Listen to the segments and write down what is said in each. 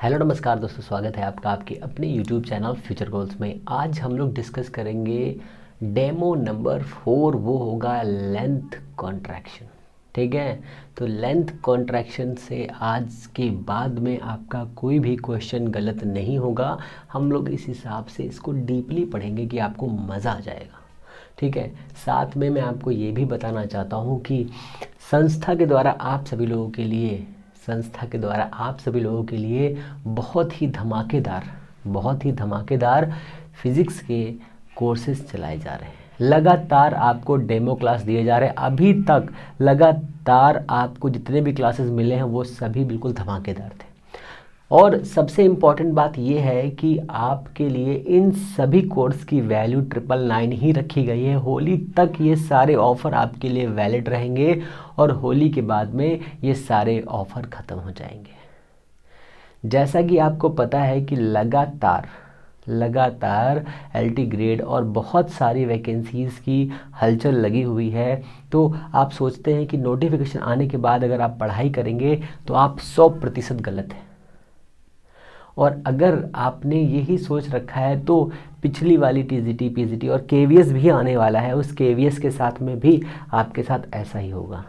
Hello नमस्कार दोस्तों, स्वागत है आपका आपके अपने यूट्यूब चैनल फ्यूचर गोल्स में। आज हम लोग डिस्कस करेंगे डेमो नंबर 4, वो होगा लेंथ कॉन्ट्रैक्शन। ठीक है, तो लेंथ कॉन्ट्रैक्शन से आज के बाद में आपका कोई भी क्वेश्चन गलत नहीं होगा। हम लोग इस हिसाब से इसको डीपली पढ़ेंगे कि आपको मज़ा आ जाएगा। ठीक है, साथ में मैं आपको ये भी बताना चाहता हूँ कि संस्था के द्वारा आप सभी लोगों के लिए बहुत ही धमाकेदार फिज़िक्स के कोर्सेज चलाए जा रहे हैं। लगातार आपको डेमो क्लास दिए जा रहे हैं। अभी तक लगातार आपको जितने भी क्लासेस मिले हैं वो सभी बिल्कुल धमाकेदार थे। और सबसे इम्पॉर्टेंट बात यह है कि आपके लिए इन सभी कोर्स की वैल्यू 999 ही रखी गई है। होली तक ये सारे ऑफ़र आपके लिए वैलिड रहेंगे और होली के बाद में ये सारे ऑफ़र ख़त्म हो जाएंगे। जैसा कि आपको पता है कि लगातार एलटी ग्रेड और बहुत सारी वैकेंसीज़ की हलचल लगी हुई है। तो आप सोचते हैं कि नोटिफिकेशन आने के बाद अगर आप पढ़ाई करेंगे तो आप 100% गलत हैं। और अगर आपने यही सोच रखा है तो पिछली वाली टीजीटी, पीजीटी और केवीएस भी आने वाला है, उस केवीएस के साथ में भी आपके साथ ऐसा ही होगा।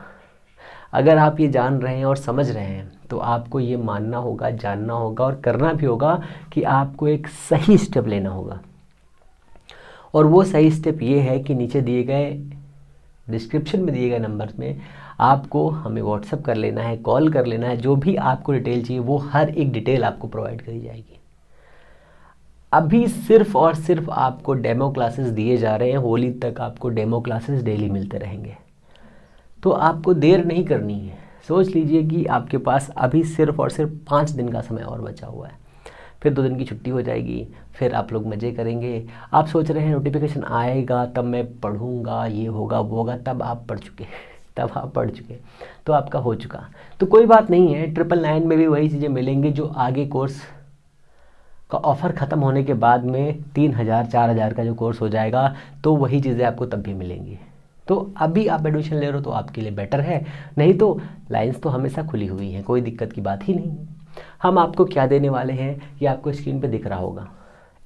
अगर आप ये जान रहे हैं और समझ रहे हैं तो आपको ये मानना होगा, जानना होगा और करना भी होगा कि आपको एक सही स्टेप लेना होगा। और वो सही स्टेप ये है कि नीचे दिए गए डिस्क्रिप्शन में दिए गए नंबर में आपको हमें व्हाट्सअप कर लेना है, कॉल कर लेना है। जो भी आपको डिटेल चाहिए वो हर एक डिटेल आपको प्रोवाइड करी जाएगी। अभी सिर्फ और सिर्फ आपको डेमो क्लासेस दिए जा रहे हैं। होली तक आपको डेमो क्लासेस डेली मिलते रहेंगे। तो आपको देर नहीं करनी है। सोच लीजिए कि आपके पास अभी सिर्फ और सिर्फ 5 दिन का समय और बचा हुआ है। फिर 2 दिन की छुट्टी हो जाएगी, फिर आप लोग मज़े करेंगे। आप सोच रहे हैं नोटिफिकेशन आएगा तब मैं पढ़ूंगा, ये होगा वो होगा, तब आप पढ़ चुके, तो आपका हो चुका। तो कोई बात नहीं है, 999 में भी वही चीज़ें मिलेंगी जो आगे कोर्स का ऑफ़र ख़त्म होने के बाद में 3000 4000 का जो कोर्स हो जाएगा तो वही चीज़ें आपको तब भी मिलेंगी। तो अभी आप एडमिशन ले रहे हो तो आपके लिए बेटर है, नहीं तो लाइंस तो हमेशा खुली हुई हैं, कोई दिक्कत की बात ही नहीं है। हम आपको क्या देने वाले हैं ये आपको स्क्रीन पे दिख रहा होगा।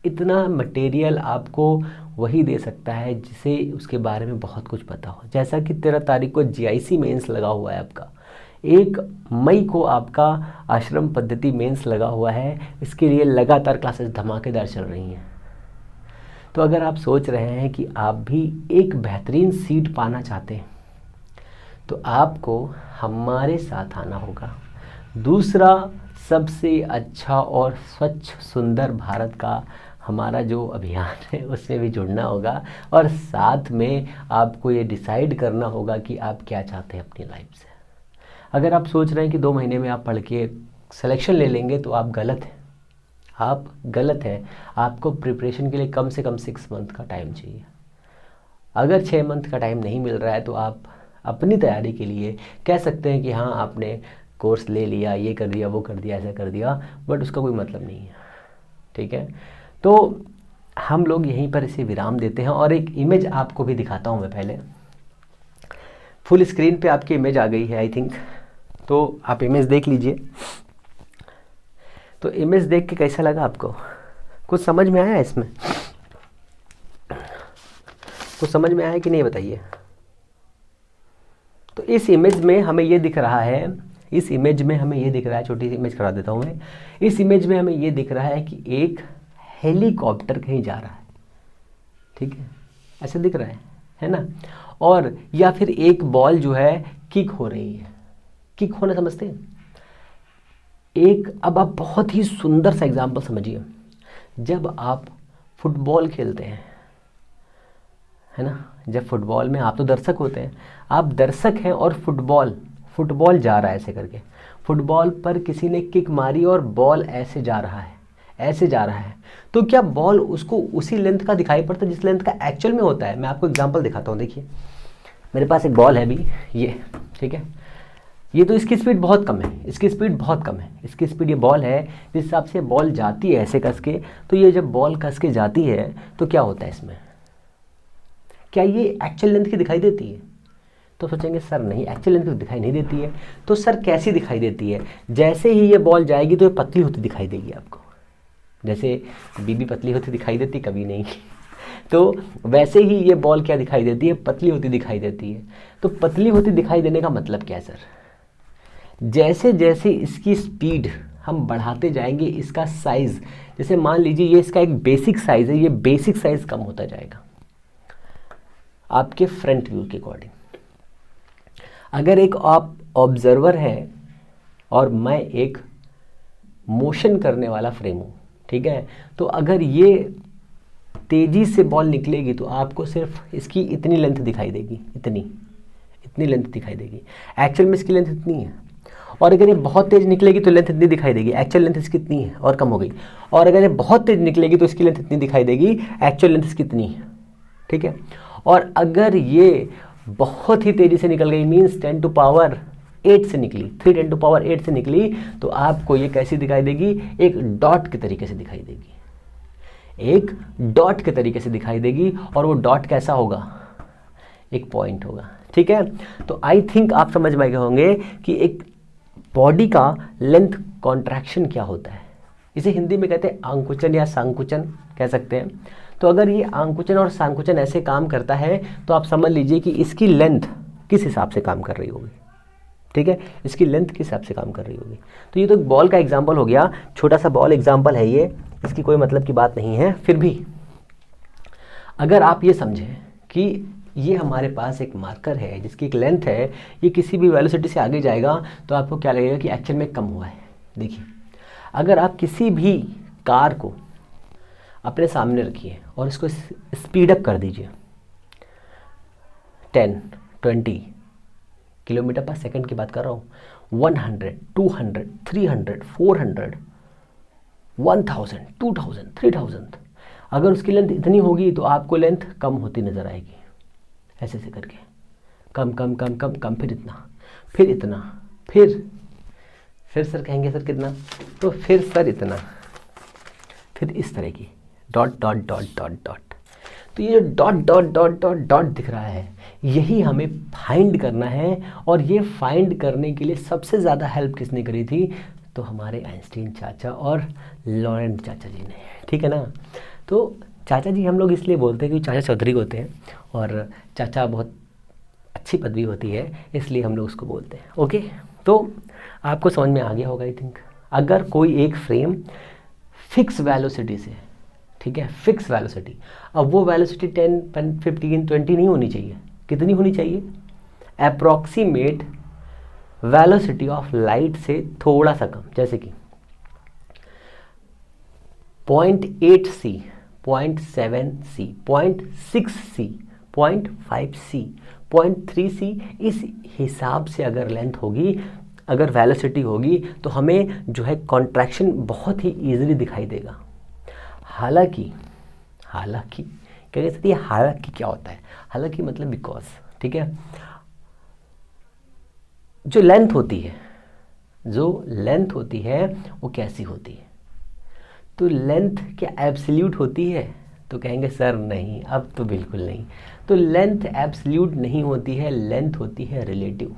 इतना मटेरियल आपको वही दे सकता है जिसे उसके बारे में बहुत कुछ पता हो। जैसा कि 13 तारीख को जीआईसी मेंस लगा हुआ है आपका, 1 मई को आपका आश्रम पद्धति मेंस लगा हुआ है। इसके लिए लगातार क्लासेस धमाकेदार चल रही हैं। तो अगर आप सोच रहे हैं कि आप भी एक बेहतरीन सीट पाना चाहते हैं तो आपको हमारे साथ आना होगा। दूसरा, सबसे अच्छा और स्वच्छ सुंदर भारत का हमारा जो अभियान है उसमें भी जुड़ना होगा। और साथ में आपको ये डिसाइड करना होगा कि आप क्या चाहते हैं अपनी लाइफ से। अगर आप सोच रहे हैं कि 2 महीने में आप पढ़ के सिलेक्शन ले लेंगे तो आप गलत हैं। आपको प्रिपरेशन के लिए कम से कम 6 मंथ का टाइम चाहिए। अगर 6 मंथ का टाइम नहीं मिल रहा है तो आप अपनी तैयारी के लिए कह सकते हैं कि हाँ आपने कोर्स ले लिया, ये कर दिया, वो कर दिया, ऐसा कर दिया, बट उसका कोई मतलब नहीं है। ठीक है, तो हम लोग यहीं पर इसे विराम देते हैं। और एक इमेज आपको भी दिखाता हूँ मैं। पहले फुल स्क्रीन पे आपकी इमेज आ गई है आई थिंक, तो आप इमेज देख लीजिए। तो इमेज देख के कैसा लगा आपको? कुछ समझ में आया इसमें? कुछ समझ में आया कि नहीं बताइए। तो इस इमेज में हमें ये दिख रहा है, छोटी सी इमेज करा देता हूँ मैं। इस इमेज में हमें ये दिख रहा है कि एक हेलीकॉप्टर कहीं जा रहा है। ठीक है, ऐसे दिख रहा है ना? और या फिर एक बॉल जो है किक हो रही है। किक होना समझते हैं? अब आप बहुत ही सुंदर सा एग्जाम्पल समझिए। जब आप फुटबॉल खेलते हैं, है ना, जब फुटबॉल में आप तो दर्शक होते हैं, आप दर्शक हैं और फुटबॉल जा रहा है ऐसे करके। फुटबॉल पर किसी ने किक मारी और बॉल ऐसे जा रहा है, तो क्या बॉल उसको उसी लेंथ का दिखाई पड़ता है जिस लेंथ का एक्चुअल में होता है? मैं आपको एग्जांपल दिखाता हूँ। देखिए मेरे पास एक बॉल है अभी ये, ठीक है, ये तो इसकी स्पीड बहुत कम है, इसकी स्पीड ये बॉल है जिस हिसाब से बॉल जाती है ऐसे कस के। तो ये जब बॉल कस के जाती है तो क्या होता है इसमें? क्या ये एक्चुअल लेंथ की दिखाई देती है? तो सोचेंगे सर नहीं, एक्चुअल लेंथ तो दिखाई नहीं देती है। तो सर कैसी दिखाई देती है? जैसे ही ये बॉल जाएगी तो ये पतली होती दिखाई देगी आपको, जैसे बीबी पतली होती दिखाई देती, कभी नहीं। तो वैसे ही ये बॉल क्या दिखाई देती है? पतली होती दिखाई देती है। तो पतली होती दिखाई देने का मतलब क्या है सर? जैसे जैसे इसकी स्पीड हम बढ़ाते जाएंगे, इसका साइज, जैसे मान लीजिए ये इसका एक बेसिक साइज है, ये बेसिक साइज कम होता जाएगा आपके फ्रंट व्यू के अकॉर्डिंग। अगर एक आप ऑब्जर्वर है और मैं एक मोशन करने वाला फ्रेम हूँ, ठीक है, तो अगर ये तेजी से बॉल निकलेगी तो आपको सिर्फ इसकी इतनी लेंथ दिखाई देगी, इतनी लेंथ दिखाई देगी, एक्चुअल में इसकी लेंथ इतनी है। और अगर ये बहुत तेज निकलेगी तो लेंथ इतनी दिखाई देगी, एक्चुअल लेंथ इसकी इतनी है और कम हो गई। और अगर ये बहुत तेज निकलेगी तो इसकी लेंथ इतनी दिखाई देगी, एक्चुअल लेंथ इसकी इतनी है, ठीक है। और अगर ये बहुत ही तेजी से निकल गई, मीन्स 10 टू पावर 8 से निकली, 3 10 टू पावर 8 से निकली, तो आपको ये कैसी दिखाई देगी? एक डॉट के तरीके से दिखाई देगी, एक डॉट के तरीके से दिखाई देगी। और वो डॉट कैसा होगा? एक पॉइंट होगा, ठीक है। तो आई थिंक आप समझ में गए होंगे कि एक बॉडी का लेंथ कॉन्ट्रैक्शन क्या होता है। इसे हिंदी में कहते हैं आंकुचन या संकुचन कह सकते हैं। तो अगर ये आंकुचन और संकुचन ऐसे काम करता है तो आप समझ लीजिए कि इसकी लेंथ किस हिसाब से काम कर रही होगी, ठीक है, इसकी लेंथ किस हिसाब से काम कर रही होगी। तो ये तो बॉल का एग्जाम्पल हो गया, छोटा सा बॉल एग्जाम्पल है ये, इसकी कोई मतलब की बात नहीं है। फिर भी अगर आप ये समझें कि ये हमारे पास एक मार्कर है जिसकी एक लेंथ है, ये किसी भी वेलोसिटी से आगे जाएगा तो आपको क्या लगेगा कि एक्चुअल में कम हुआ है। देखिए, अगर आप किसी भी कार को अपने सामने रखिए और इसको स्पीड अप कर दीजिए 10 20 किलोमीटर पर सेकंड की बात कर रहा हूँ, 100 200 300 400 1000 2000 3000, अगर उसकी लेंथ इतनी होगी तो आपको लेंथ कम होती नज़र आएगी, ऐसे से करके कम कम कम कम कम, फिर इतना, फिर इतना, फिर सर कहेंगे सर कितना, तो फिर सर इतना, फिर इस तरह की dot dot dot dot dot. तो ये जो dot dot dot dot dot दिख रहा है, यही हमें फाइंड करना है। और ये फाइंड करने के लिए सबसे ज़्यादा हेल्प किसने करी थी? तो हमारे आइंस्टीन चाचा और लॉरेंट चाचा जी ने, ठीक है ना। तो चाचा जी हम लोग इसलिए बोलते हैं कि चाचा चौधरी होते हैं और चाचा बहुत अच्छी पदवी होती है, इसलिए हम लोग उसको बोलते हैं। ओके, तो आपको समझ में आ गया होगा आई थिंक। अगर कोई एक फ्रेम फिक्स वेलोसिटी से, ठीक है, फिक्स वेलोसिटी, अब वो वेलोसिटी 10 15 20 नहीं होनी चाहिए, कितनी होनी चाहिए? अप्रॉक्सीमेट वेलोसिटी ऑफ लाइट से थोड़ा सा कम, जैसे कि 0.8 c, 0.7 c, 0.6 c, 0.5 c, 0.3 c, इस हिसाब से अगर लेंथ होगी, अगर वेलोसिटी होगी, तो हमें जो है कॉन्ट्रैक्शन बहुत ही ईजिली दिखाई देगा। हालांकि क्या कह सकती है, हालांकि क्या होता है? हालांकि मतलब बिकॉज, ठीक है, जो लेंथ होती है वो कैसी होती है? तो लेंथ क्या एब्सोल्यूट होती है? तो कहेंगे सर नहीं, अब तो बिल्कुल नहीं। तो लेंथ एब्सोल्यूट नहीं होती है, लेंथ होती है रिलेटिव,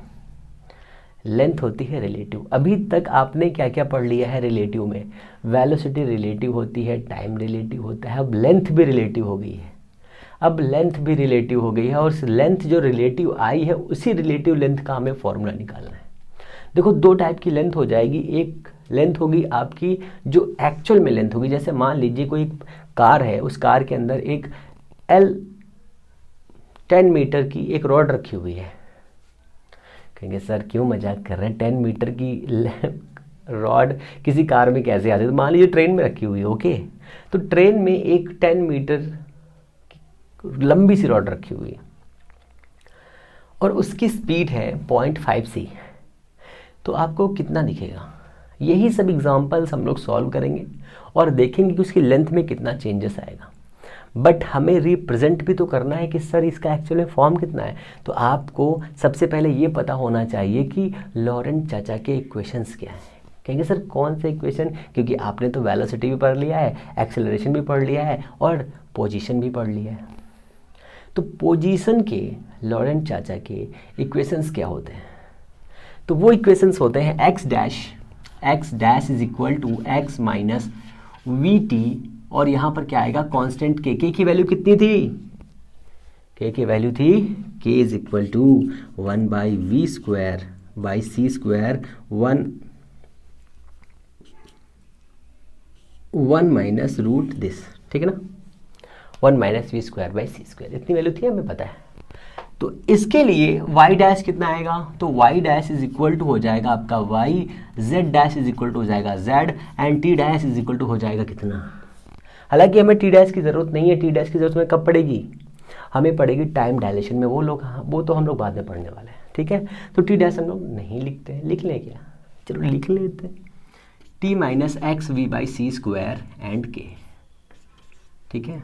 लेंथ होती है रिलेटिव। अभी तक आपने क्या क्या पढ़ लिया है रिलेटिव में? वेलोसिटी रिलेटिव होती है, टाइम रिलेटिव होता है, अब लेंथ भी रिलेटिव हो गई है। अब लेंथ भी रिलेटिव हो गई है और उस लेंथ जो रिलेटिव आई है, उसी रिलेटिव लेंथ का हमें फॉर्मूला निकालना है। देखो, दो टाइप की लेंथ हो जाएगी। एक लेंथ होगी आपकी जो एक्चुअल में लेंथ होगी, जैसे मान लीजिए कोई कार है, उस कार के अंदर एक 10 मीटर की एक रॉड रखी हुई है। कहेंगे सर क्यों मजाक कर रहे हैं, 10 मीटर की रॉड किसी कार में कैसे आती है? तो मान लीजिए ट्रेन में रखी हुई है, ओके। तो ट्रेन में एक 10 मीटर लंबी सी रॉड रखी हुई है और उसकी स्पीड है 0.5 c, तो आपको कितना दिखेगा? यही सब एग्जांपल्स हम लोग सॉल्व करेंगे और देखेंगे कि उसकी लेंथ में कितना चेंजेस आएगा। बट हमें रिप्रेजेंट भी तो करना है कि सर इसका एक्चुअली फॉर्म कितना है। तो आपको सबसे पहले ये पता होना चाहिए कि लॉरेंट चाचा के इक्वेशंस क्या हैं। कहेंगे सर कौन से इक्वेशन? क्योंकि आपने तो वेलोसिटी भी पढ़ लिया है, एक्सेलरेशन भी पढ़ लिया है और पोजीशन भी पढ़ लिया है। तो पोजीशन के लॉरेंट चाचा के इक्वेशंस क्या होते हैं? तो वो इक्वेशंस होते हैं x dash is equal to x minus V T, और यहाँ पर क्या आएगा कांस्टेंट k की वैल्यू कितनी थी? k की वैल्यू थी k is equal to 1 by V square by C square 1 minus root this, ठीक है ना, 1 minus we square by C square, इतनी वैल्यू थी, हमें पता है। तो इसके लिए y डैश कितना आएगा? तो y dash is equal to हो जाएगा आपका y, z dash is equal to हो जाएगा z, and t dash is equal to हो जाएगा कितना? हालांकि हमें t डैश की ज़रूरत नहीं है, t डैश की ज़रूरत हमें कब पड़ेगी? हमें पड़ेगी टाइम डायलेशन में, वो तो हम लोग बाद में पढ़ने वाले हैं, ठीक है। तो t डैश हम लोग नहीं लिखते हैं, लिख लें क्या? चलो लिख लेते हैं, t minus X V by C square and k, ठीक है।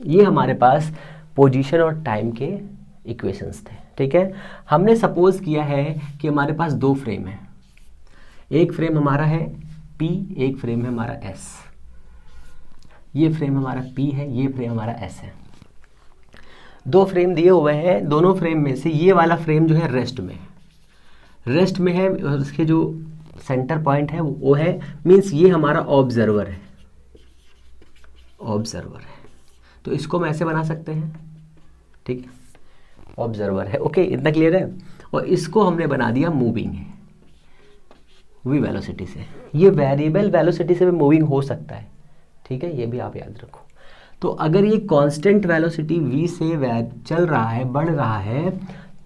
ये हमारे पास पोजीशन और टाइम के इक्वेशंस थे, ठीक है। हमने सपोज किया है कि हमारे पास दो फ्रेम है, एक फ्रेम हमारा है P, एक फ्रेम है हमारा S। ये फ्रेम हमारा P है, ये फ्रेम हमारा S है। दो फ्रेम दिए हुए हैं, दोनों फ्रेम में से ये वाला फ्रेम जो है रेस्ट में है, उसके जो सेंटर पॉइंट है वो है, मीन्स ये हमारा ऑब्जर्वर है, तो इसको हम ऐसे बना सकते हैं, ठीक है, ऑब्जर्वर है, ओके, इतना क्लियर है। और इसको हमने बना दिया मूविंग v वेलोसिटी से, ये वेरिएबल वेलोसिटी से भी मूविंग हो सकता है, ठीक है, ये भी आप याद रखो। तो अगर ये कांस्टेंट वेलोसिटी v से चल रहा है, बढ़ रहा है,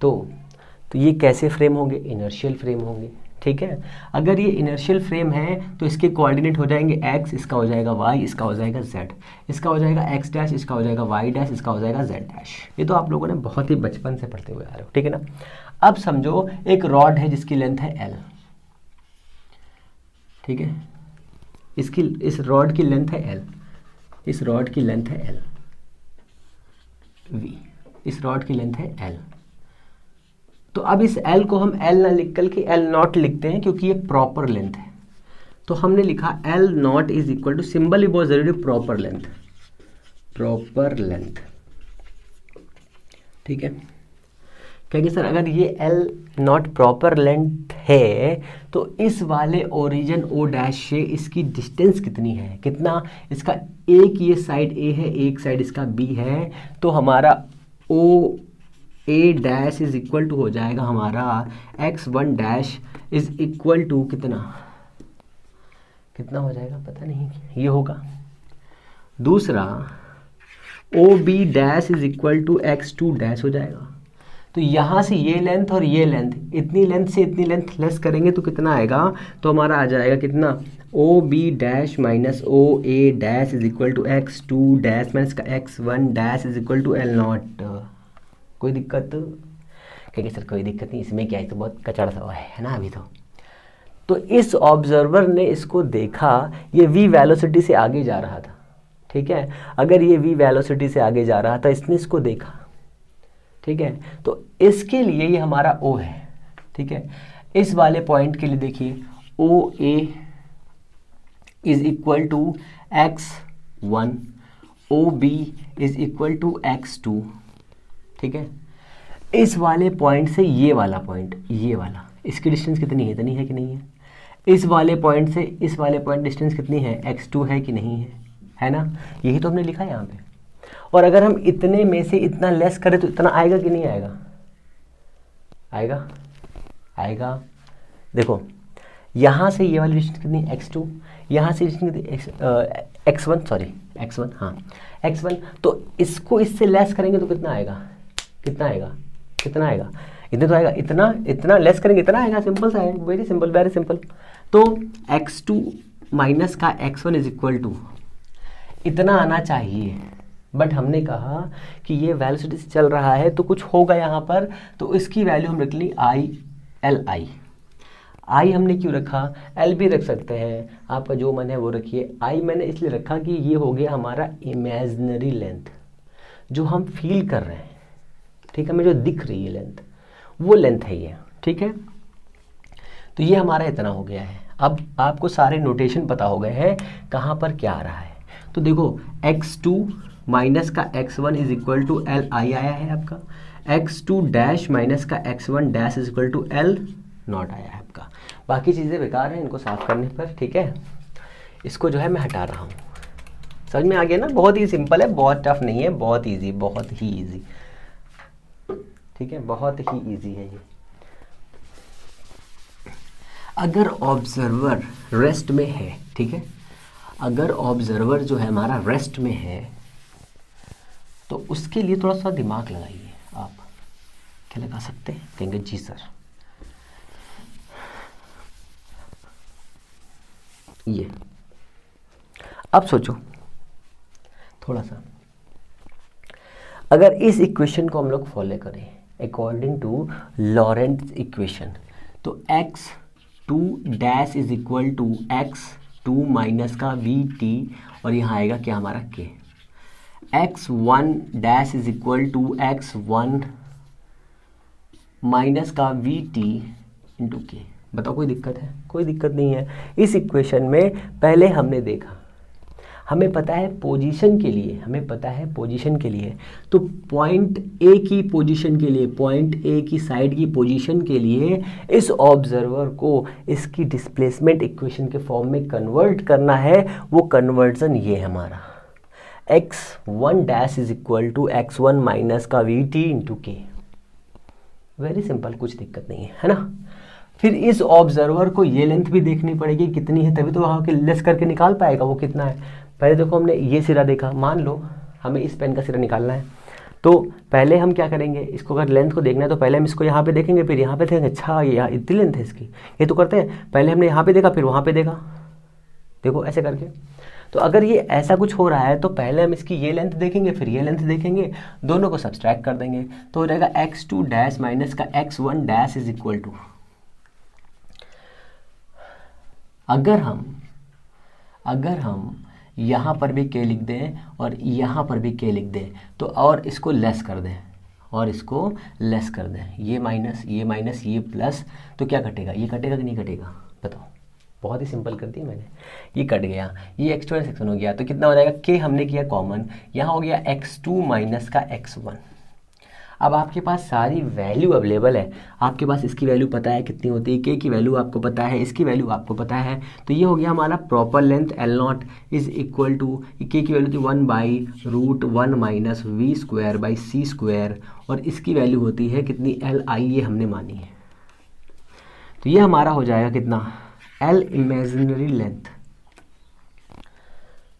तो ये कैसे फ्रेम होंगे? इनर्शियल फ्रेम होंगे, ठीक है। अगर ये इनर्शियल फ्रेम है तो इसके कोऑर्डिनेट हो जाएंगे x, इसका हो जाएगा y, इसका हो जाएगा z, इसका हो जाएगा x डैश, इसका हो जाएगा y डैश, इसका हो जाएगा z डैश। ये तो आप लोगों ने बहुत ही बचपन से पढ़ते हुए आ रहे हो, ठीक है ना। अब समझो एक रॉड है जिसकी लेंथ है l, ठीक है, इस रॉड की लेंथ है l, इस रॉड की लेंथ है l, v, इस रॉड की लेंथ है l। तो अब इस L को हम L ना लिख कर के L नॉट लिखते हैं, क्योंकि ये प्रॉपर लेंथ है। तो हमने लिखा L not is equal to, symbol भी बहुत जरूरी, प्रॉपर लेंथ, ठीक है। क्योंकि सर अगर ये L नॉट प्रॉपर लेंथ है तो इस वाले ओरिजिन O डैश से इसकी डिस्टेंस कितनी है? कितना? इसका एक ये साइड A है, एक साइड इसका B है, तो हमारा O A dash is equal to हो जाएगा हमारा x1 dash is equal to कितना हो जाएगा पता नहीं, ये होगा। दूसरा OB dash is equal to x2 dash हो जाएगा। तो यहाँ से ये लेंथ और ये लेंथ, इतनी लेंथ से इतनी लेंथ लेस करेंगे तो कितना आएगा? तो हमारा आ जाएगा कितना? OB dash minus OA dash is equal to x2 dash minus का x1 dash is equal to L not. कोई दिक्कत? कहेंगे सर कोई दिक्कत नहीं, इसमें क्या है, तो बहुत कचड़ा सा है ना अभी तो इस ऑब्जर्वर ने इसको देखा, ये v वेलोसिटी से आगे जा रहा था, ठीक है। अगर ये v वेलोसिटी से आगे जा रहा था, इसने इसको देखा, ठीक है, तो इसके लिए ये हमारा O है, ठीक है। इस वाले पॉइंट के लिए देखिए OA is equal to x1, OB is equal to x2, ठीक है। इस वाले पॉइंट से ये वाला पॉइंट, ये वाला, इसकी डिस्टेंस कितनी है? इतनी है कि नहीं है? इस वाले पॉइंट से इस वाले पॉइंट डिस्टेंस कितनी है? x2 है कि नहीं है ना? यही तो हमने लिखा है यहाँ पे। और अगर हम इतने में से इतना लेस करें तो इतना आएगा कि नहीं आएगा? आएगा। देखो यहाँ से ये वाली डिस्टेंस कितनी? x2, यहाँ से डिस्टेंस कितनी? x1, हाँ x1। तो इसको इससे लेस करेंगे तो कितना आएगा? इतने तो आएगा, इतना लेस करेंगे इतना आएगा। सिंपल सा है, वेरी सिंपल। तो x2 माइनस का x1 इज इक्वल टू इतना आना चाहिए, बट हमने कहा कि ये वेलोसिटी से चल रहा है तो कुछ होगा यहाँ पर, तो इसकी वैल्यू हम रख ली I हमने क्यों रखा? L भी रख सकते हैं, आपका जो मन है वो रखिए। I मैंने इसलिए रखा कि ये हो गया हमारा इमेजिनरी लेंथ, जो हम फील कर रहे हैं, ठीक है, हमें जो दिख रही है लेंथ, वो लेंथ है ये, ठीक है। तो ये हमारा इतना हो गया है। अब आपको सारे नोटेशन पता हो गए हैं कहाँ पर क्या आ रहा है। तो देखो x2 माइनस का x1 is equal to L I आया है आपका, x2 डैश माइनस का x1 dash is equal to L not आया है आपका। बाकी चीज़ें बेकार हैं इनको साफ करने पर, ठीक है। इसको जो है मैं हटा रहा हूँ। समझ में आ गया ना, बहुत ही सिंपल है, बहुत टफ नहीं है, बहुत ईजी, बहुत ही ईजी, ठीक है, बहुत ही ईजी है ये। अगर ऑब्जर्वर रेस्ट में है, ठीक है, अगर ऑब्जर्वर जो है हमारा रेस्ट में है तो उसके लिए थोड़ा सा दिमाग लगाइए आप। क्या लगा सकते हैं? कहेंगे जी सर। ये अब सोचो थोड़ा सा, अगर इस इक्वेशन को हम लोग फॉलो करें अकॉर्डिंग टू लॉरेंट्ज़ इक्वेशन, तो x2 dash is equal to x2 minus का vt, और यहाँ आएगा क्या हमारा k, x1 dash is equal to x1 minus का vt इंटू k। बताओ कोई दिक्कत है? कोई दिक्कत नहीं है। इस इक्वेशन में पहले हमने देखा, हमें पता है पोजीशन के लिए, हमें पता है पोजीशन के लिए, तो पॉइंट ए की पोजीशन के लिए, पॉइंट ए की साइड की पोजीशन के लिए इस ऑब्जर्वर को इसकी डिस्प्लेसमेंट इक्वेशन के फॉर्म में कन्वर्ट करना है। वो कन्वर्जन ये है हमारा, x1 dash is equal to x1 minus का vt into k. Very simple, कुछ दिक्कत नहीं है ना। फिर इस ऑब्जर्वर को ये लेंथ भी देखनी पड़ेगी कितनी है, तभी तो वहाँ के लेस करके निकाल पाएगा वो कितना है। पहले देखो हमने ये सिरा देखा, मान लो हमें इस पेन का सिरा निकालना है, तो पहले हम क्या करेंगे, इसको अगर लेंथ को देखना है तो पहले हम इसको यहाँ पे देखेंगे, फिर यहाँ पे देखेंगे, अच्छा ये यहाँ इतनी लेंथ है इसकी, ये तो करते हैं, पहले हमने यहाँ पे देखा फिर वहाँ पे देखा, देखो ऐसे करके। तो अगर ये ऐसा कुछ हो रहा है तो पहले हम इसकी ये लेंथ देखेंगे फिर ये लेंथ देखेंगे, दोनों को सब्सट्रैक्ट कर देंगे, तो हो जाएगा x2 डैश माइनस का x1 dash is equal to, अगर हम यहाँ पर भी k लिख दें और यहाँ पर भी k लिख दें, तो और इसको लेस कर दें और इसको लेस कर दें, ये माइनस ये प्लस, तो क्या घटेगा? ये घटेगा कि नहीं घटेगा? बताओ। बहुत ही सिंपल कर दी मैंने, ये कट गया, ये x2 और x1 हो गया, तो कितना हो जाएगा? k हमने किया कॉमन, यहाँ हो गया x2 माइनस का x1। अब आपके पास सारी वैल्यू अवेलेबल है, आपके पास इसकी वैल्यू पता है कितनी होती है, k की वैल्यू आपको पता है, इसकी वैल्यू आपको पता है, तो ये हो गया हमारा proper length L0 is equal to, k की वैल्यू थी 1/√1 minus v square by c square, और इसकी वैल्यू होती है कितनी? Li, ये हमने मानी है। तो ये हमारा हो जाएगा कितना? L imaginary length.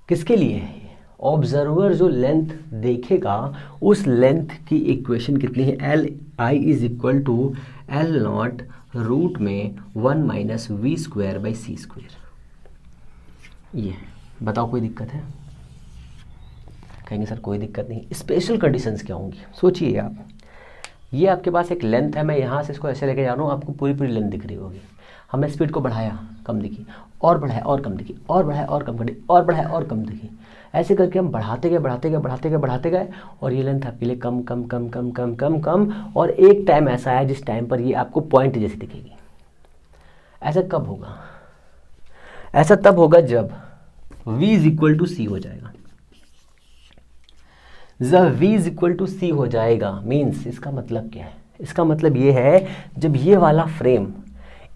किसके लिए है? ऑब्जर्वर जो लेंथ देखेगा उस लेंथ की इक्वेशन कितनी है? L i is equal to L0 root में 1 minus we square by C square. ये बताओ कोई दिक्कत है? कहेंगे सर कोई दिक्कत नहीं। स्पेशल कंडीशंस क्या होंगी सोचिए आप। ये आपके पास एक लेंथ है, मैं यहाँ से इसको ऐसे लेके जा रहा हूँ, आपको पूरी लेंथ दिख रही होगी। हमने स्पीड को बढ़ाया, कम दिखी, और बढ़ाया और कम दिखी, और बढ़ाया और कम दिखी, और बढ़ाया और कम दिखी, ऐसे करके हम बढ़ाते गए और ये लेंथ आपके लिए कम कम कम कम कम कम कम, और एक टाइम ऐसा है जिस टाइम पर ये आपको पॉइंट जैसी दिखेगी। ऐसा कब होगा? ऐसा तब होगा जब v इज इक्वल टू सी हो जाएगा। जब v इज इक्वल टू सी हो जाएगा मीन्स इसका मतलब क्या है? इसका मतलब ये है जब ये वाला फ्रेम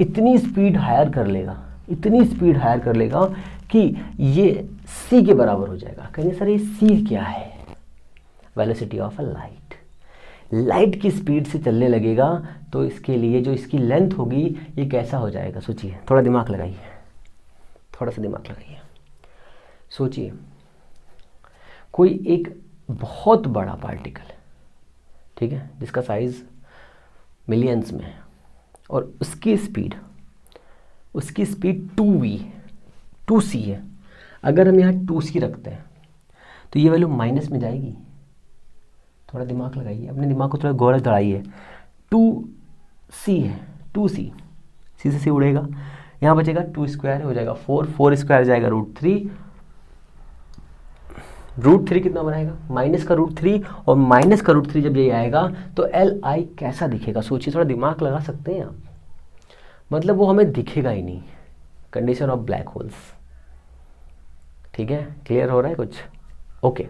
इतनी स्पीड हायर कर लेगा, इतनी स्पीड हायर कर लेगा कि ये c के बराबर हो जाएगा। कहेंगे सर ये c क्या है? Velocity of a light. Light की स्पीड से चलने लगेगा तो इसके लिए जो इसकी लेंथ होगी ये कैसा हो जाएगा? सोचिए, थोड़ा दिमाग लगाइए, थोड़ा सा दिमाग लगाइए, सोचिए। कोई एक बहुत बड़ा पार्टिकल, ठीक है, जिसका साइज मिलियंस में है, और उसकी स्पीड 2c है। अगर हम यहाँ 2c रखते हैं तो ये वैल्यू माइनस में जाएगी। थोड़ा दिमाग लगाइए, अपने दिमाग को थोड़ा गौर दौड़ाइए। 2c है, 2c, c से c उड़ेगा, यहाँ बचेगा 2 स्क्वायर हो जाएगा 4 स्क्वायर जाएगा √3। √3 कितना बनाएगा? माइनस का √3, और माइनस का √3 जब ये आएगा तो Li कैसा दिखेगा? सोचिए, थोड़ा दिमाग लगा सकते हैं आप। मतलब वो हमें दिखेगा ही नहीं। कंडीशन ऑफ ब्लैक होल्स, ठीक है, क्लियर हो रहा है कुछ? ओके।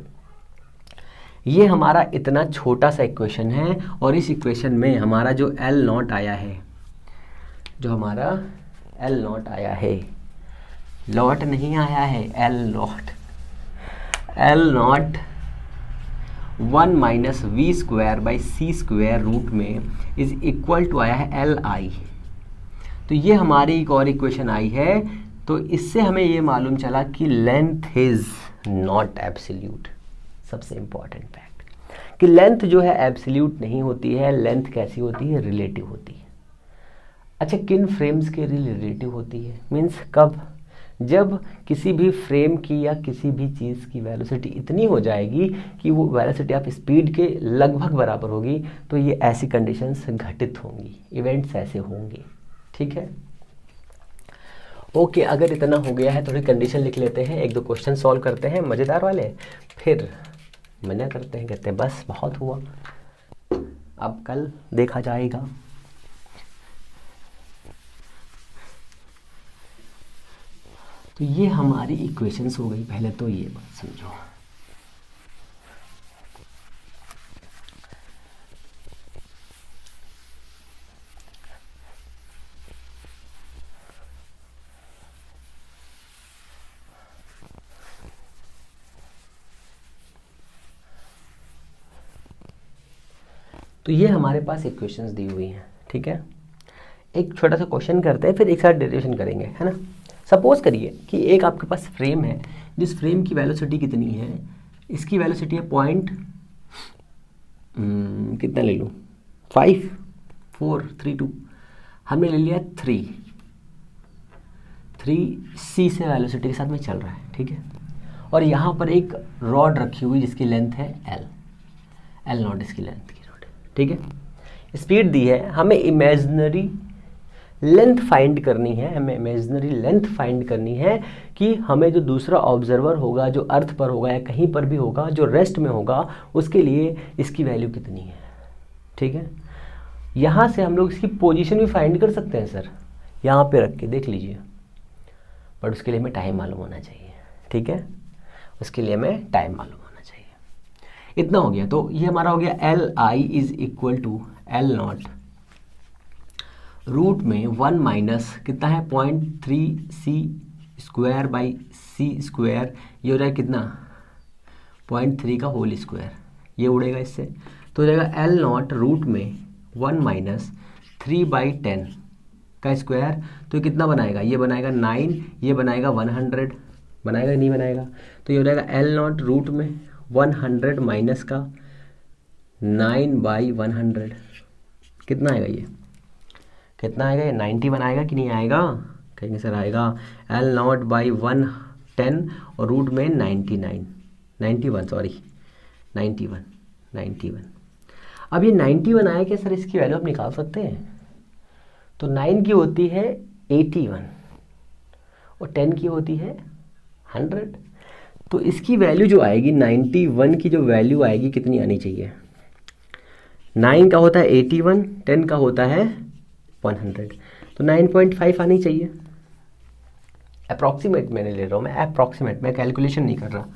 ये हमारा इतना छोटा सा इक्वेशन है और इस इक्वेशन में हमारा जो एल नॉट आया है, जो हमारा एल नॉट आया है, लॉट नहीं आया है, L naught, L naught 1 minus we square by C square root में इज इक्वल टू आया है एल आई। तो ये हमारी एक और इक्वेशन आई है। तो इससे हमें ये मालूम चला कि लेंथ इज नॉट एब्सोल्यूट। सबसे इंपॉर्टेंट फैक्ट कि लेंथ जो है एब्सोल्यूट नहीं होती है, लेंथ कैसी होती है, रिलेटिव होती है। अच्छा, किन फ्रेम्स के लिए रिलेटिव होती है? मीन्स कब? जब किसी भी फ्रेम की या किसी भी चीज़ की वेलोसिटी इतनी हो जाएगी कि वो वेलोसिटी ऑफ स्पीड के लगभग बराबर होगी, तो ये ऐसी कंडीशंस घटित होंगी, इवेंट्स ऐसे होंगे। ठीक है, ओके। अगर इतना हो गया है थोड़ी कंडीशन लिख लेते हैं, एक दो क्वेश्चन सॉल्व करते हैं मज़ेदार वाले, फिर मना करते हैं, कहते हैं बस बहुत हुआ, अब कल देखा जाएगा। तो ये हमारी इक्वेशंस हो गई। पहले तो ये बात समझो, तो ये हमारे पास इक्वेशंस दी हुई हैं। ठीक है, एक छोटा सा क्वेश्चन करते हैं, फिर एक साथ डेरिवेशन करेंगे, है ना। सपोज करिए कि एक आपके पास फ्रेम है, जिस फ्रेम की वेलोसिटी कितनी है, इसकी वेलोसिटी है कितना ले लूँ, 5 4 3 2, हमने ले लिया 3 सी से वेलोसिटी के साथ में चल रहा है। ठीक है, और यहाँ पर एक रॉड रखी हुई जिसकी लेंथ है एल नॉट, इसकी लेंथ की रॉड। ठीक है, स्पीड दी है, हमें इमेजिनरी लेंथ फाइंड करनी है, हमें इमेजिनरी लेंथ फाइंड करनी है कि हमें जो दूसरा ऑब्जर्वर होगा, जो अर्थ पर होगा या कहीं पर भी होगा, जो रेस्ट में होगा, उसके लिए इसकी वैल्यू कितनी है। ठीक है, यहाँ से हम लोग इसकी पोजीशन भी फाइंड कर सकते हैं सर, यहाँ पे रख के देख लीजिए, बट उसके लिए हमें टाइम मालूम होना चाहिए। ठीक है, उसके लिए हमें टाइम मालूम होना चाहिए। इतना हो गया, तो ये हमारा हो गया L i is equal to L naught root में 1 माइनस कितना है 0.3 c square by C square, ये हो जाएगा कितना 0.3 का होल स्क्वायर, ये उड़ेगा इससे, तो हो जाएगा एल नॉट रूट में 1 माइनस 3/10 का स्क्वायर। तो ये कितना बनाएगा, ये बनाएगा 9, ये बनाएगा 100, बनाएगा नहीं बनाएगा, तो ये हो जाएगा एल नॉट रूट में 100 माइनस का 9/100, कितना आएगा, ये कितना आएगा, ये 91 आएगा कि नहीं आएगा, कहेंगे सर आएगा। एल नॉट बाई 110 और रूट में 91। अब ये 91 आया क्या सर, इसकी वैल्यू आप निकाल सकते हैं। तो 9 की होती है 81 और 10 की होती है 100, तो इसकी वैल्यू जो आएगी 91 की जो वैल्यू आएगी कितनी आनी चाहिए, 9 का होता है 81, 10 का होता है 100, तो 9.5 आनी चाहिए। अप्रॉक्सीमेट मैंने ले रहा हूँ, मैं अप्रॉक्सीमेट, मैं कैलकुलेशन नहीं कर रहा।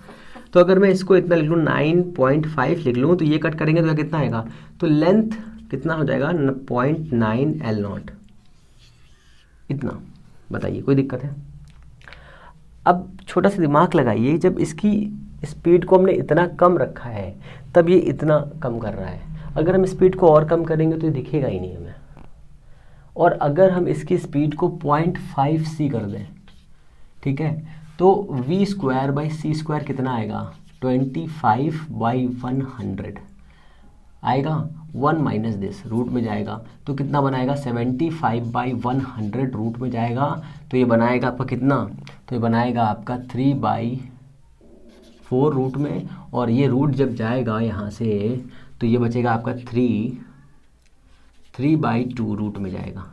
तो अगर मैं इसको इतना लिख लूँ 9.5 लिख लूँ, तो ये कट करेंगे तो कितना आएगा, तो लेंथ कितना हो जाएगा 0.9 एल नॉट, इतना। बताइए कोई दिक्कत है? अब छोटा सा दिमाग लगाइए, जब इसकी स्पीड को हमने इतना कम रखा है तब ये इतना कम कर रहा है, अगर हम स्पीड को और कम करेंगे तो ये दिखेगा ही नहीं हमें। और अगर हम इसकी स्पीड को 0.5 सी कर दें, ठीक है, तो v square by C square कितना आएगा 25/100 आएगा, 1 माइनस दिस रूट में जाएगा तो कितना बनाएगा 75/100 रूट में जाएगा, तो ये बनाएगा आपका कितना, तो ये बनाएगा आपका 3/4 रूट में, और ये रूट जब जाएगा यहाँ से तो ये बचेगा आपका 3/2 रूट में जाएगा।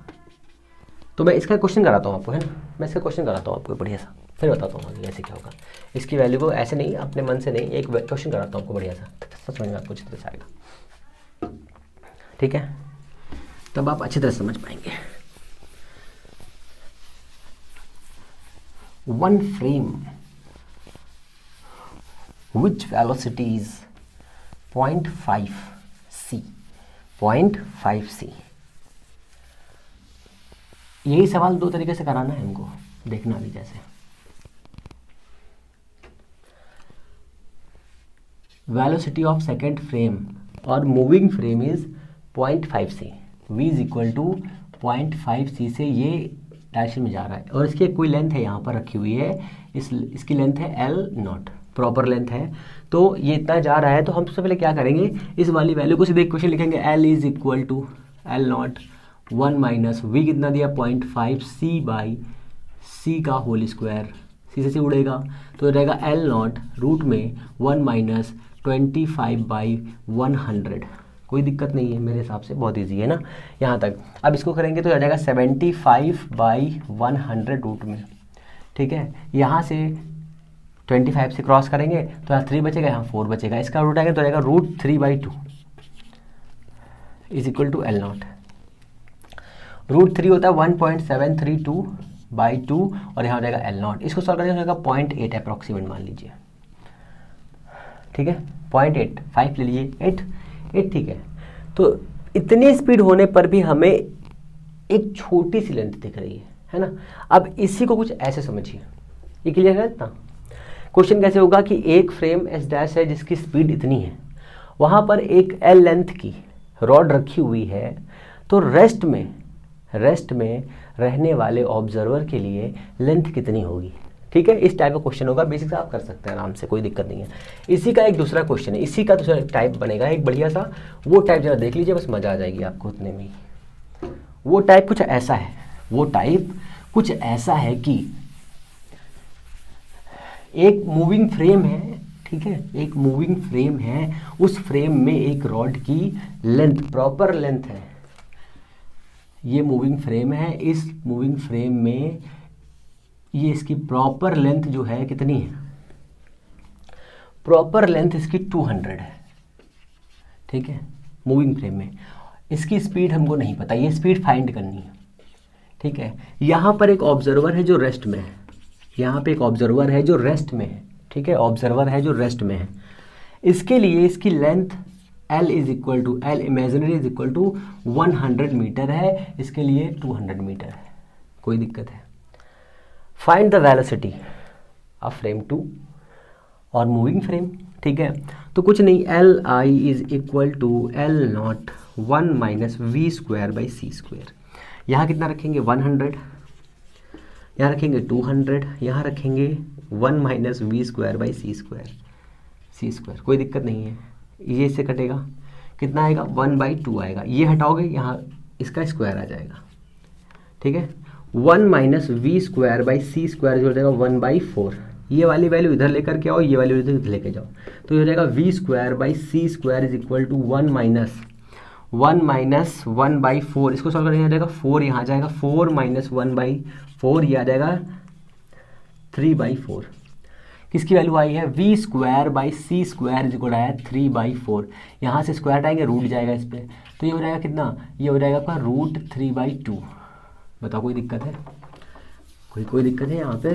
तो मैं इसका क्वेश्चन कराता हूँ आपको, है ना, मैं इसका क्वेश्चन कराता हूँ आपको बढ़िया सा, फिर बताता हूँ आगे कैसे क्या होगा। इसकी वैल्यू को ऐसे नहीं अपने मन से नहीं, एक क्वेश्चन कराता हूँ आपको बढ़िया सा, समझ में आपको अच्छी तरह से आएगा। ठीक है, तब आप अच्छी तरह समझ पाएंगे। One frame which velocity is 0.5c, 0.5c। यही सवाल दो तरीके से कराना है हमको, देखना भी जैसे वेलोसिटी ऑफ सेकेंड फ्रेम और moving frame is 0.5c, v is equal to 0.5c से ये डायरेक्शन में जा रहा है और इसकी कोई लेंथ है यहाँ पर रखी हुई है, इसकी लेंथ है L0, प्रॉपर लेंथ है। तो ये इतना जा रहा है, तो हम सबसे पहले क्या करेंगे, इस वाली वैल्यू को सीधे इक्वेशन लिखेंगे, L is equal to L0 1 minus v कितना दिया 0.5c बाई c का होल स्क्वायर, c से उड़ेगा तो हो जाएगा L0 रूट में 1 माइनस 25 बाई 100। कोई दिक्कत नहीं है मेरे हिसाब से, बहुत इजी है ना यहाँ तक। अब इसको करेंगे तो आ जाएगा 75 बाई 100 रूट में, ठीक है। यहाँ से 25 से क्रॉस करेंगे तो यहाँ 3 बचेगा, यहाँ 4 बचेगा, इसका रूट आएगा तो आएगा root 3/2 is equal to L0। Root 3 होता है 1.732/2 और यहाँ हो जाएगा L0। इसको सॉल्व करेंगे हो जाएगा 0.8 अप्रॉक्सीमेट मान लीजिए, ठीक है। 0.8, 5 ले लीजिए, 8 ठीक है। तो इतनी स्पीड होने पर भी हमें एक छोटी सी लेंथ दिख रही है ना। अब इसी को कुछ ऐसे समझिए, ये क्लियर है इतना। क्वेश्चन कैसे होगा कि एक फ्रेम एस डैश है जिसकी स्पीड इतनी है, वहाँ पर एक एल लेंथ की रॉड रखी हुई है, तो रेस्ट में रहने वाले ऑब्जर्वर के लिए लेंथ कितनी होगी, ठीक है। इस टाइप का क्वेश्चन होगा, बेसिक आप कर सकते हैं आराम से, कोई दिक्कत नहीं है। इसी का एक दूसरा क्वेश्चन है, इसी का दूसरा टाइप बनेगा एक बढ़िया सा, वो टाइप जरा देख लीजिए, बस मजा आ जाएगी आपको उतने में ही। वो टाइप कुछ ऐसा है कि एक मूविंग फ्रेम है, ठीक है, एक मूविंग फ्रेम है, उस फ्रेम में एक रॉड की लेंथ, प्रॉपर लेंथ है, ये मूविंग फ्रेम है, इस मूविंग फ्रेम में ये इसकी प्रॉपर लेंथ जो है कितनी है, प्रॉपर लेंथ इसकी 200 है, ठीक है, मूविंग फ्रेम में। इसकी स्पीड हमको नहीं पता, ये स्पीड फाइंड करनी है, ठीक है। यहाँ पर एक ऑब्जर्वर है जो रेस्ट में है, यहाँ पे एक ऑब्जर्वर है जो रेस्ट में है, ठीक है, ऑब्जर्वर है जो रेस्ट में है। इसके लिए इसकी length L is equal to L imaginary is equal to 100 metre है, इसके लिए 200 मीटर है, कोई दिक्कत है। Find the velocity of frame 2 और मूविंग फ्रेम, ठीक है। तो कुछ नहीं, Li is equal to L0 1 minus v square by c square. यहाँ कितना रखेंगे 100, यहाँ रखेंगे 200, यहाँ रखेंगे 1 minus v square by c square, कोई दिक्कत नहीं है। ये इससे कटेगा, कितना आएगा 1/2 आएगा, ये हटाओगे यहाँ इसका स्क्वायर आ जाएगा, ठीक है। 1 minus we square by C square जो हो जाएगा 1/4, ये वाली वैल्यू इधर लेकर के आओ, ये वाली वैल्यू इधर लेके जाओ, तो ये हो जाएगा v square by C square is equal to 1 minus 1/4। इसको सॉल्व करेंगे आ जाएगा 4, यहाँ आ जाएगा 4 माइनस 1/4, ये आ जाएगा 3/4। किसकी वैल्यू आई है, v square by C square is equal आया 3/4। यहाँ से स्क्वायर हटाएंगे रूट जाएगा इस पर, तो ये हो जाएगा कितना, ये हो जाएगा आपका रूट 3/2। बताओ कोई दिक्कत है, कोई दिक्कत है यहाँ पे,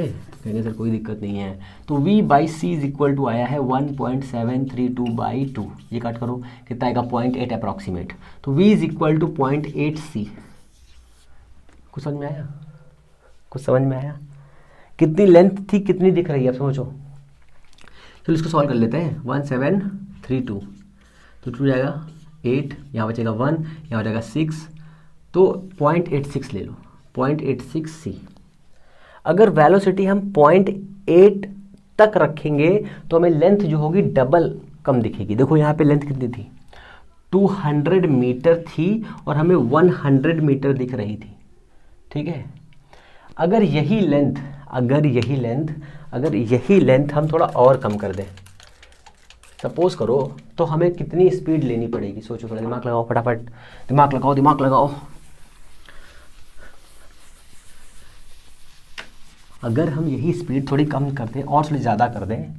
कहेंगे सर कोई दिक्कत नहीं है। तो v by c is equal to आया है 1.732/2, ये काट करो कितना आएगा 0.8 अप्रॉक्सीमेट, तो v is equal to 0.8c। कुछ समझ में आया, कितनी लेंथ थी, कितनी दिख रही है, आप समझो। चलो इसको सॉल्व कर लेते हैं, 1732 तो टू जाएगा 8, यहाँ बचेगा 1, यहाँ हो जाएगा 6, तो 0.86 ले लो, 0.86c। अगर वेलोसिटी हम 0.8 तक रखेंगे तो हमें लेंथ जो होगी डबल कम दिखेगी। देखो यहाँ पे लेंथ कितनी थी, 200 मीटर थी और हमें 100 मीटर दिख रही थी, ठीक है। अगर यही लेंथ हम थोड़ा और कम कर दें, सपोज करो, तो हमें कितनी स्पीड लेनी पड़ेगी, सोचो थोड़ा, दिमाग लगाओ फटाफट, दिमाग लगाओ। अगर हम यही स्पीड थोड़ी कम कर दें और थोड़ी ज़्यादा कर दें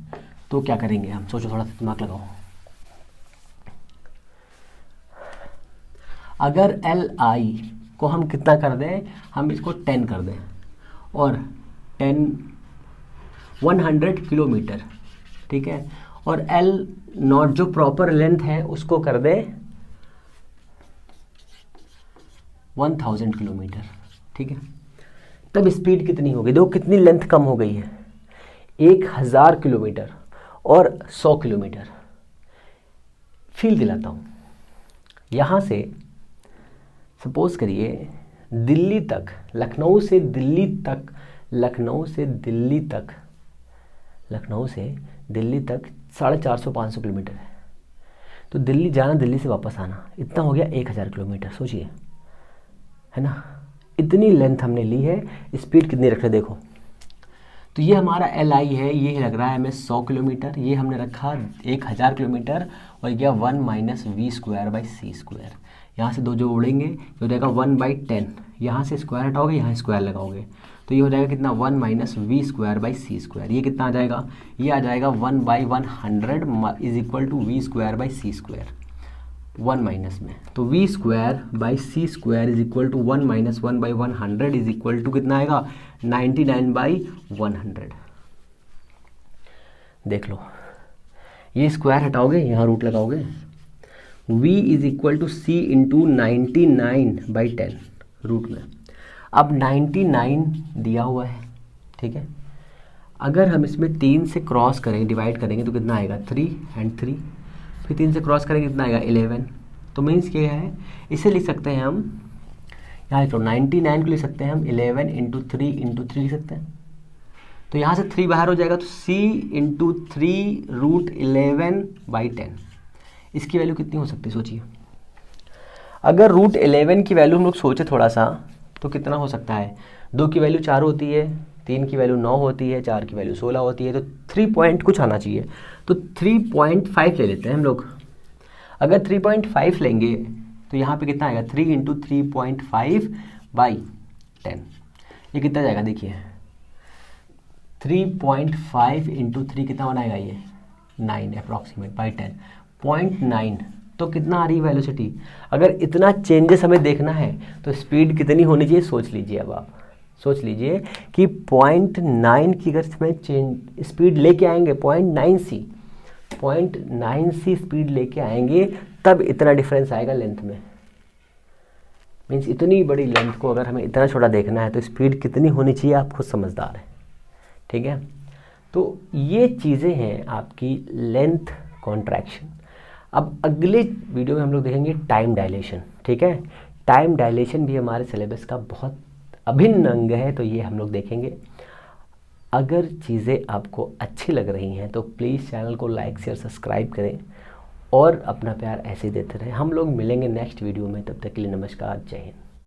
तो क्या करेंगे हम, सोचो थोड़ा सा दिमाग लगाओ। अगर Li को हम कितना कर दें, हम इसको 10 कर दें और 100 किलोमीटर, ठीक है, और एल नॉट जो प्रॉपर लेंथ है उसको कर दे 1000 किलोमीटर, ठीक है। तब स्पीड कितनी होगी, देखो कितनी लेंथ कम हो गई है, 1000 किलोमीटर और 100 किलोमीटर। फील दिलाता हूँ, यहाँ से सपोज करिए दिल्ली तक, लखनऊ से दिल्ली तक 450-500 किलोमीटर है। तो दिल्ली जाना, दिल्ली से वापस आना, इतना हो गया 1000 किलोमीटर। सोचिए, है ना, इतनी लेंथ हमने ली है, स्पीड कितनी रख रहे देखो। तो ये हमारा एल आई है, ये लग रहा है हमें 100 किलोमीटर, ये हमने रखा 1000 किलोमीटर और गया 1 - v²/c²। यहाँ से दो जो उड़ेंगे ये हो जाएगा 1/10, यहाँ से स्क्वायर हटाओगे, यहाँ स्क्वायर लगाओगे, तो ये हो जाएगा कितना 1 - v²/c²। ये कितना आ जाएगा, ये आ जाएगा 1/100 = v²/c², 1 माइनस में। तो v²/c² = 1 - 1/100 कितना आएगा 99/100। देख लो, ये स्क्वायर हटाओगे, यहाँ रूट लगाओगे, v = c × 99/10 रूट में। अब 99 दिया हुआ है, ठीक है। अगर हम इसमें 3 से क्रॉस करेंगे, डिवाइड करेंगे, तो कितना आएगा 3 and 3, फिर 3 से क्रॉस करेंगे कितना आएगा 11। तो मीन्स क्या है, इसे लिख सकते हैं हम, यहाँ लिख लो 99 को लिख सकते हैं हम 11 × 3 × 3 लिख सकते हैं। तो यहाँ से 3 बाहर हो जाएगा, तो c × 3 √11/10। इसकी वैल्यू कितनी हो सकती है सोचिए। अगर √11 की वैल्यू हम लोग सोचे थोड़ा सा, तो कितना हो सकता है, 2 की वैल्यू 4 होती है, 3 की वैल्यू 9 होती है, 4 की वैल्यू 16 होती है, तो 3 पॉइंट कुछ आना चाहिए। तो 3.5 ले लेते हैं हम लोग। अगर 3.5 लेंगे तो यहाँ पे कितना आएगा 3 × 3.5/10। ये कितना जाएगा देखिए, 3.5 × 3 कितना बनाएगा ये 9 अप्रॉक्सीमेट/10, 0.9। तो कितना आ रही है वेलोसिटी। अगर इतना चेंजेस हमें देखना है तो स्पीड कितनी होनी चाहिए, सोच लीजिए। अब आप सोच लीजिए कि 0.9 की अगर इसमें चेंज स्पीड लेके आएंगे, 0.9c स्पीड लेके आएंगे, तब इतना डिफरेंस आएगा लेंथ में। मीन्स इतनी बड़ी लेंथ को अगर हमें इतना छोटा देखना है तो स्पीड कितनी होनी चाहिए, आप खुद समझदार हैं, ठीक है। तो ये चीज़ें हैं आपकी लेंथ कॉन्ट्रैक्शन। अब अगले वीडियो में हम लोग देखेंगे टाइम डायलेशन, ठीक है। टाइम डायलेशन भी हमारे सिलेबस का बहुत अभिन्न अंग है, तो ये हम लोग देखेंगे। अगर चीज़ें आपको अच्छी लग रही हैं तो प्लीज़ चैनल को लाइक शेयर सब्सक्राइब करें और अपना प्यार ऐसे ही देते रहें। हम लोग मिलेंगे नेक्स्ट वीडियो में, तब तक के लिए नमस्कार, जय हिंद।